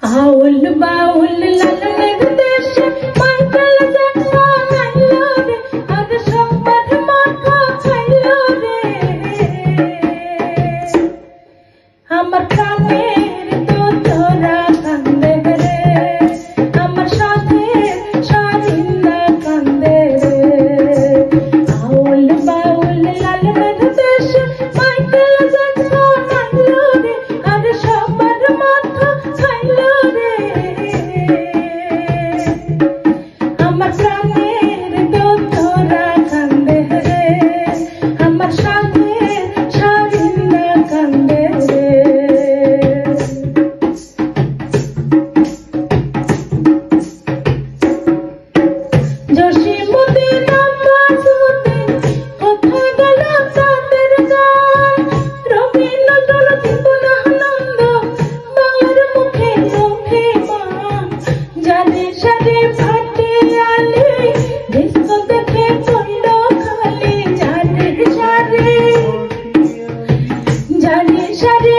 আউল বাউল লাল মেঘ দেশে Michael Jackson আইলো রে, আর সম্পদ মাথা খাইলো রে। আমার প্রাণের তোরা কান্দে রে, আমার সাথের স্বাধীনতা কান্দে রে। আউল বাউল লাল মেঘ দেশে মাইকেল জ্যাকসন আইলো রে, আর সম্পদ মাথা খাইলো রে। আমার প্রাণের তোরা কান্দে রে, আমার সাথের স্বাধীনতা কান্দে রে। জসীমউদ্দিন আব্বাসউদ্দিন কোথায় গেল তাদের গান? রবি নজরুল জীবনানন্দ বাংলার মুখে মুখে মান। জানে সারে ভাটে আলে ডিস্কো দেখে পড়ল খালি। জানে সারে